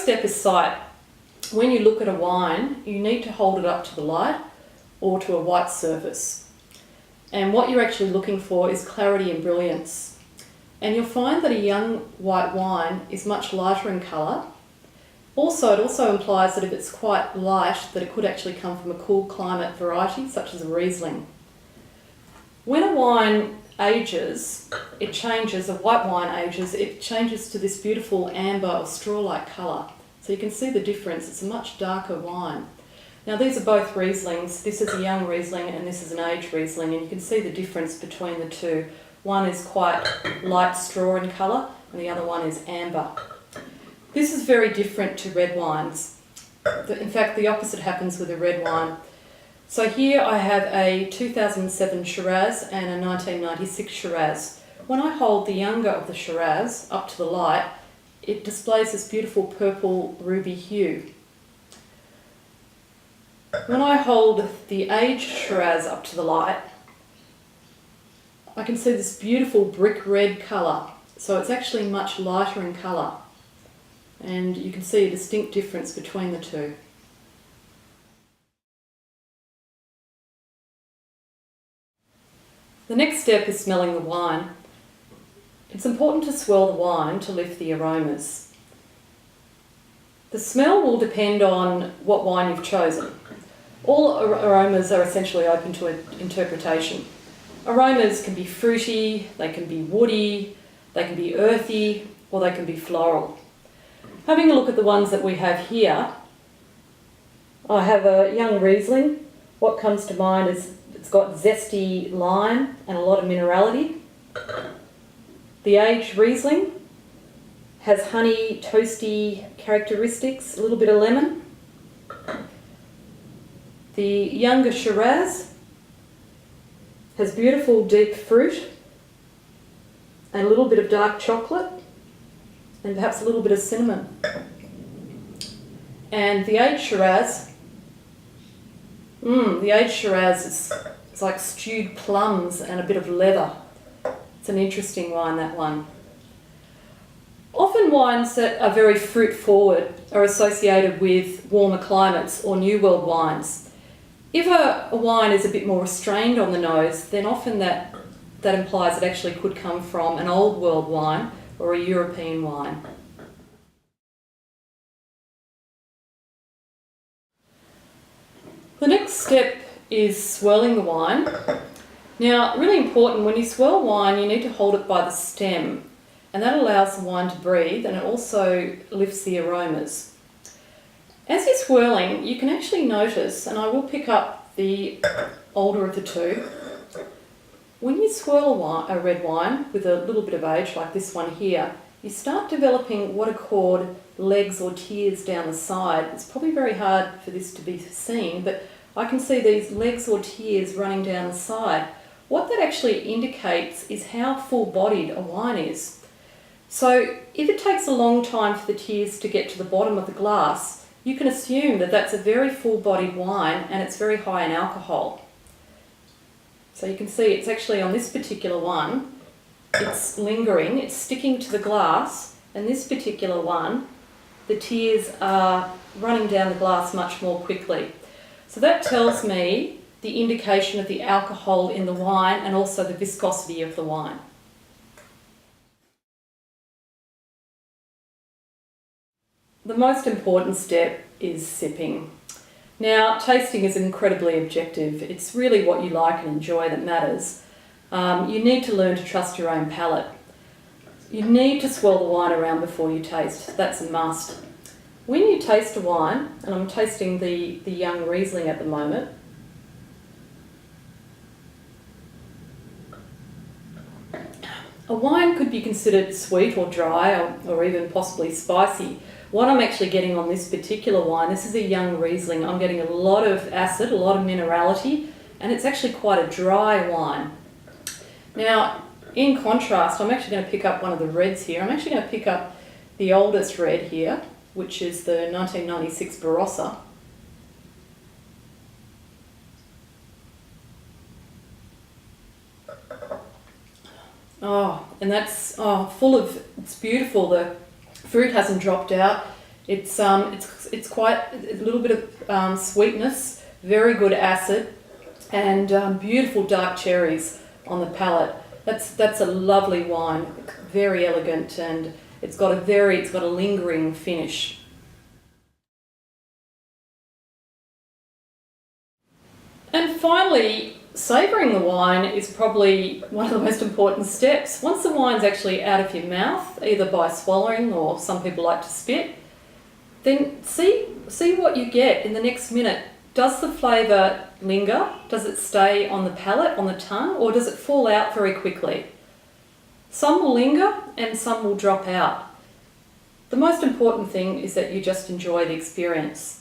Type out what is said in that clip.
step is sight. When you look at a wine, you need to hold it up to the light or to a white surface. And what you're actually looking for is clarity and brilliance. And you'll find that a young white wine is much lighter in colour. Also, it also implies that if it's quite light, that it could actually come from a cool climate variety, such as a Riesling. When a wine ages, it changes, a white wine ages, it changes to this beautiful amber or straw-like colour. So you can see the difference, it's a much darker wine. Now these are both Rieslings, this is a young Riesling and this is an aged Riesling, and you can see the difference between the two. One is quite light straw in colour and the other one is amber. This is very different to red wines. In fact, the opposite happens with a red wine. So here I have a 2007 Shiraz and a 1996 Shiraz. When I hold the younger of the Shiraz up to the light, it displays this beautiful purple ruby hue. When I hold the aged Shiraz up to the light, I can see this beautiful brick red colour. So it's actually much lighter in colour. And you can see a distinct difference between the two. The next step is smelling the wine. It's important to swirl the wine to lift the aromas. The smell will depend on what wine you've chosen. All aromas are essentially open to interpretation. Aromas can be fruity, they can be woody, they can be earthy, or they can be floral. Having a look at the ones that we have here, I have a young Riesling. What comes to mind is it's got zesty lime and a lot of minerality. The aged Riesling has honey, toasty characteristics, a little bit of lemon. The younger Shiraz has beautiful deep fruit and a little bit of dark chocolate and perhaps a little bit of cinnamon. And the aged Shiraz, is it's like stewed plums and a bit of leather. It's an interesting wine, that one. Often wines that are very fruit forward are associated with warmer climates or New World wines. If a wine is a bit more restrained on the nose, then often that implies it actually could come from an Old World wine or a European wine. The next step is swirling the wine. Now, really important, when you swirl wine, you need to hold it by the stem, and that allows the wine to breathe, and it also lifts the aromas. As you're swirling, you can actually notice, and I will pick up the older of the two, when you swirl a red wine with a little bit of age, like this one here, you start developing what are called legs or tiers down the side. It's probably very hard for this to be seen, but I can see these legs or tiers running down the side. What that actually indicates is how full-bodied a wine is. So if it takes a long time for the tiers to get to the bottom of the glass, you can assume that that's a very full-bodied wine and it's very high in alcohol. So you can see it's actually on this particular one, it's lingering, it's sticking to the glass, and this particular one, the tears are running down the glass much more quickly. So that tells me the indication of the alcohol in the wine and also the viscosity of the wine. The most important step is sipping. Now, tasting is incredibly objective. It's really what you like and enjoy that matters. You need to learn to trust your own palate. You need to swirl the wine around before you taste. That's a must. When you taste a wine, and I'm tasting the young Riesling at the moment, a wine could be considered sweet or dry or even possibly spicy. What I'm actually getting on this particular wine, this is a young Riesling, I'm getting a lot of acid, a lot of minerality, and it's actually quite a dry wine. Now, in contrast, I'm actually going to pick up one of the reds here. I'm actually going to pick up the oldest red here, which is the 1996 Barossa. Oh, and that's full of, it's beautiful. The fruit hasn't dropped out. It's quite a little bit of sweetness, very good acid, and beautiful dark cherries on the palate. That's a lovely wine, very elegant, and it's got a lingering finish. And finally, savouring the wine is probably one of the most important steps. Once the wine's actually out of your mouth, either by swallowing or some people like to spit, then see what you get in the next minute. Does the flavour linger? Does it stay on the palate, on the tongue, or does it fall out very quickly? Some will linger and some will drop out. The most important thing is that you just enjoy the experience.